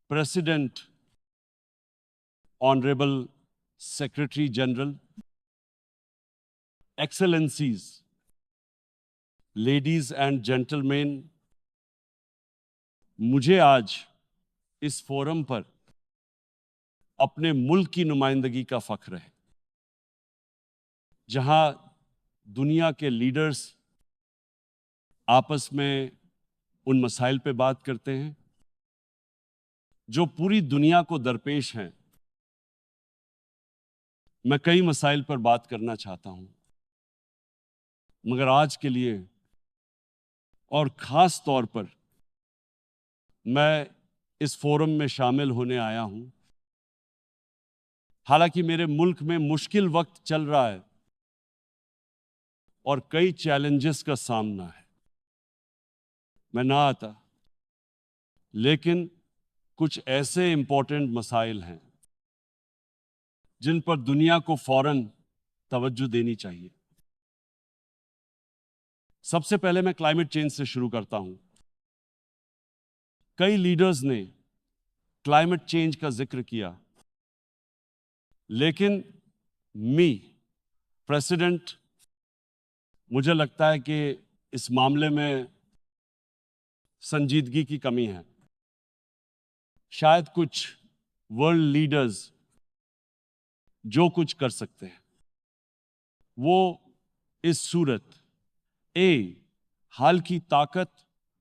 President, Honorable Secretary General, Excellencies, ladies and gentlemen, मुझे आज इस फोरम पर अपने मुल्क की नुमाइंदगी का फख्र है, जहां दुनिया के लीडर्स आपस में उन मसाइल पे बात करते हैं जो पूरी दुनिया को दरपेश हैं। मैं कई मसाइल पर बात करना चाहता हूं, मगर आज के लिए और ख़ास तौर पर मैं इस फोरम में शामिल होने आया हूं। हालांकि मेरे मुल्क में मुश्किल वक्त चल रहा है और कई चैलेंजेस का सामना है, मैं ना आता, लेकिन कुछ ऐसे इंपॉर्टेंट मसाइल हैं जिन पर दुनिया को फौरन तवज्जो देनी चाहिए। सबसे पहले मैं क्लाइमेट चेंज से शुरू करता हूं। कई लीडर्स ने क्लाइमेट चेंज का जिक्र किया, लेकिन प्रेसिडेंट, मुझे लगता है कि इस मामले में संजीदगी की कमी है। शायद कुछ वर्ल्ड लीडर्स जो कुछ कर सकते हैं वो इस सूरत हाल की ताकत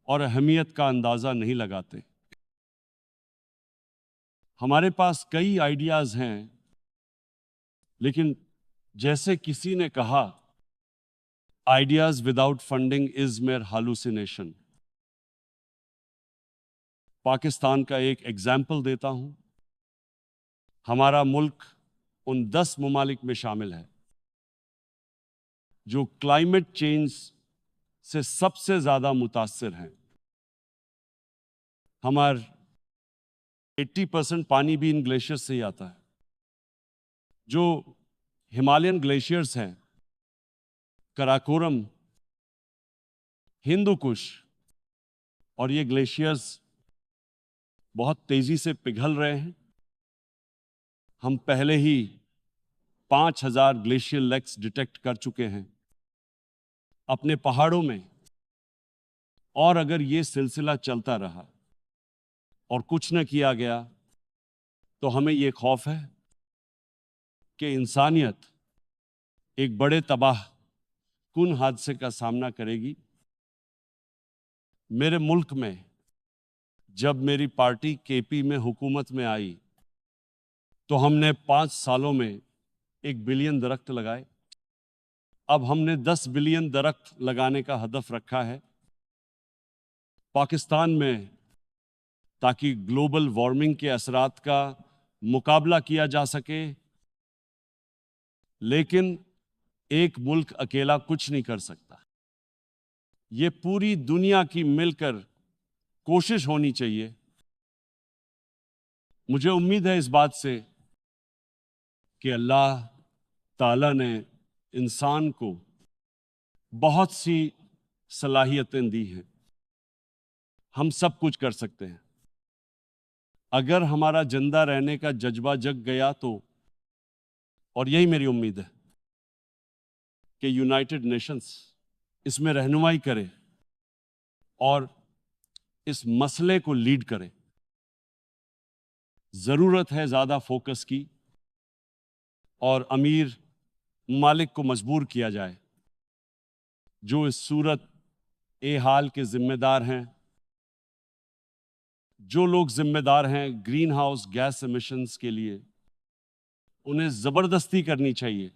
और अहमियत का अंदाजा नहीं लगाते। हमारे पास कई आइडियाज हैं, लेकिन जैसे किसी ने कहा, ideas without funding is mayor hallucination. Pakistan का एक एग्जाम्पल देता हूं। हमारा मुल्क उन 10 ममालिक में शामिल है जो क्लाइमेट चेंज से सबसे ज्यादा मुतासिर हैं। हमारे 80% पानी भी इन ग्लेशियर्स से ही आता है। जो हिमालयन ग्लेशियर्स हैं, कराकोरम, हिंदू कुश, और ये ग्लेशियर्स बहुत तेजी से पिघल रहे हैं। हम पहले ही 5000 ग्लेशियर लेक्स डिटेक्ट कर चुके हैं अपने पहाड़ों में, और अगर ये सिलसिला चलता रहा और कुछ न किया गया तो हमें ये खौफ है कि इंसानियत एक बड़े तबाह कुन हादसे का सामना करेगी। मेरे मुल्क में जब मेरी पार्टी केपी में हुकूमत में आई तो हमने 5 सालों में 1 बिलियन दरख्त लगाए। अब हमने 10 बिलियन दरख्त लगाने का हदफ रखा है पाकिस्तान में, ताकि ग्लोबल वार्मिंग के असरात का मुकाबला किया जा सके। लेकिन एक मुल्क अकेला कुछ नहीं कर सकता। ये पूरी दुनिया की मिलकर कोशिश होनी चाहिए। मुझे उम्मीद है इस बात से कि अल्लाह ताला ने इंसान को बहुत सी सलाहियतें दी हैं, हम सब कुछ कर सकते हैं। अगर हमारा जिंदा रहने का जज्बा जग गया तो, और यही मेरी उम्मीद है कि यूनाइटेड नेशंस इसमें रहनुमाई करे और इस मसले को लीड करे। जरूरत है ज्यादा फोकस की, और अमीर मालिक को मजबूर किया जाए जो इस सूरत हाल के जिम्मेदार हैं। जो लोग जिम्मेदार हैं ग्रीन हाउस गैस एमिशंस के लिए, उन्हें जबरदस्ती करनी चाहिए,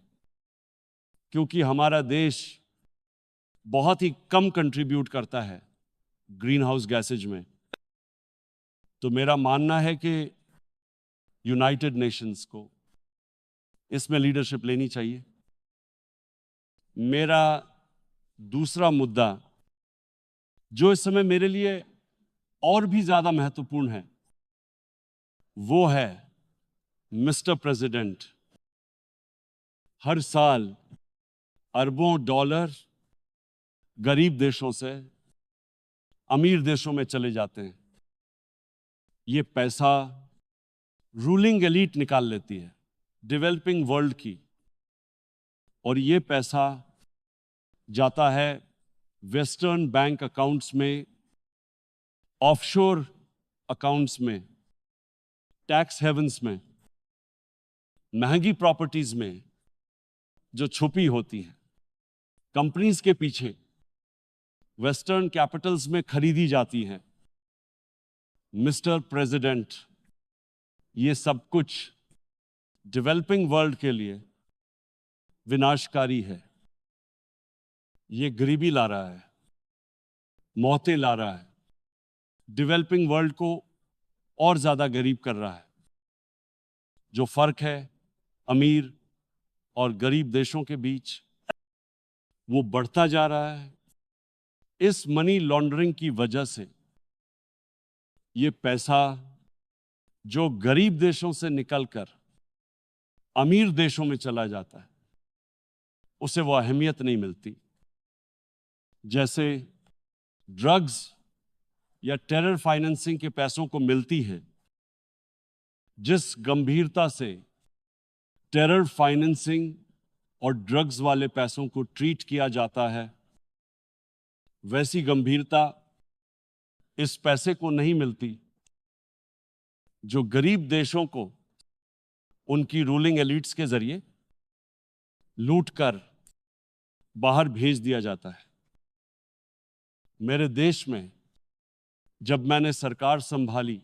क्योंकि हमारा देश बहुत ही कम कंट्रीब्यूट करता है ग्रीन हाउस गैसेज में। तो मेरा मानना है कि यूनाइटेड नेशंस को इसमें लीडरशिप लेनी चाहिए। मेरा दूसरा मुद्दा, जो इस समय मेरे लिए और भी ज्यादा महत्वपूर्ण है, वो है मिस्टर प्रेसिडेंट, हर साल अरबों डॉलर गरीब देशों से अमीर देशों में चले जाते हैं। ये पैसा रूलिंग एलीट निकाल लेती है डेवलपिंग वर्ल्ड की, और ये पैसा जाता है वेस्टर्न बैंक अकाउंट्स में, ऑफशोर अकाउंट्स में, टैक्स हेवंस में, महंगी प्रॉपर्टीज में जो छुपी होती हैं, कंपनीज के पीछे वेस्टर्न कैपिटल्स में खरीदी जाती हैं। मिस्टर प्रेसिडेंट, ये सब कुछ डेवलपिंग वर्ल्ड के लिए विनाशकारी है। ये गरीबी ला रहा है, मौतें ला रहा है, डेवलपिंग वर्ल्ड को और ज्यादा गरीब कर रहा है। जो फर्क है अमीर और गरीब देशों के बीच, वो बढ़ता जा रहा है। इस मनी लॉन्ड्रिंग की वजह से ये पैसा जो गरीब देशों से निकलकर अमीर देशों में चला जाता है, उसे वो अहमियत नहीं मिलती। जैसे ड्रग्स या टेरर फाइनेंसिंग के पैसों को मिलती है, जिस गंभीरता से टेरर फाइनेंसिंग और ड्रग्स वाले पैसों को ट्रीट किया जाता है, वैसी गंभीरता इस पैसे को नहीं मिलती जो गरीब देशों को उनकी रूलिंग एलिट्स के जरिए लूटकर बाहर भेज दिया जाता है। मेरे देश में जब मैंने सरकार संभाली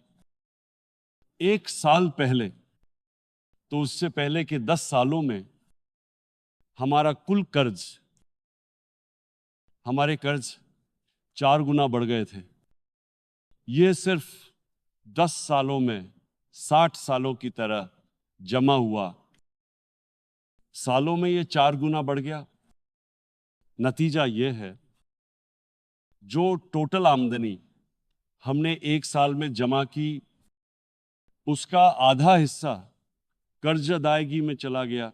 1 साल पहले, तो उससे पहले के 10 सालों में हमारा कुल कर्ज, हमारे कर्ज 4 गुना बढ़ गए थे। ये सिर्फ 10 सालों में 60 सालों की तरह जमा हुआ। सालों में ये 4 गुना बढ़ गया। नतीजा ये है, जो टोटल आमदनी हमने 1 साल में जमा की, उसका आधा हिस्सा कर्ज अदायगी में चला गया।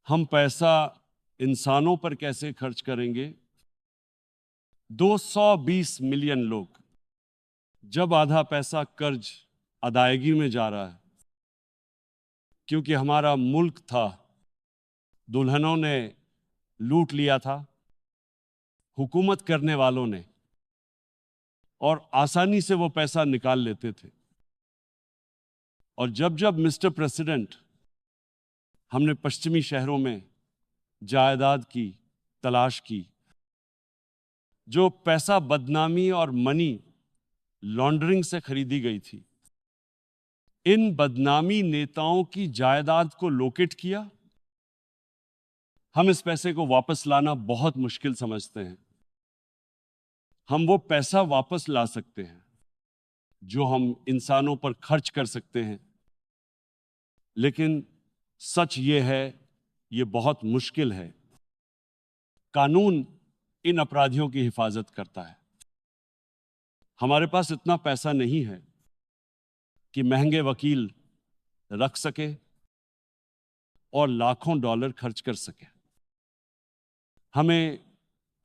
हम पैसा इंसानों पर कैसे खर्च करेंगे? 220 मिलियन लोग, जब आधा पैसा कर्ज अदायगी में जा रहा है, क्योंकि हमारा मुल्क था, दुल्हनों ने लूट लिया था, हुकूमत करने वालों ने, और आसानी से वो पैसा निकाल लेते थे। और जब जब मिस्टर प्रेसिडेंट हमने पश्चिमी शहरों में जायदाद की तलाश की, जो पैसा बदनामी और मनी लॉन्ड्रिंग से खरीदी गई थी, इन बदनामी नेताओं की जायदाद को लोकेट किया। हम इस पैसे को वापस लाना बहुत मुश्किल समझते हैं। हम वो पैसा वापस ला सकते हैं जो हम इंसानों पर खर्च कर सकते हैं, लेकिन सच ये है, ये बहुत मुश्किल है। कानून इन अपराधियों की हिफाजत करता है। हमारे पास इतना पैसा नहीं है कि महंगे वकील रख सके और लाखों डॉलर खर्च कर सके। हमें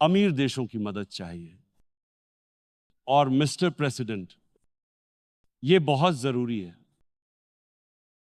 अमीर देशों की मदद चाहिए। और मिस्टर प्रेसिडेंट, ये बहुत जरूरी है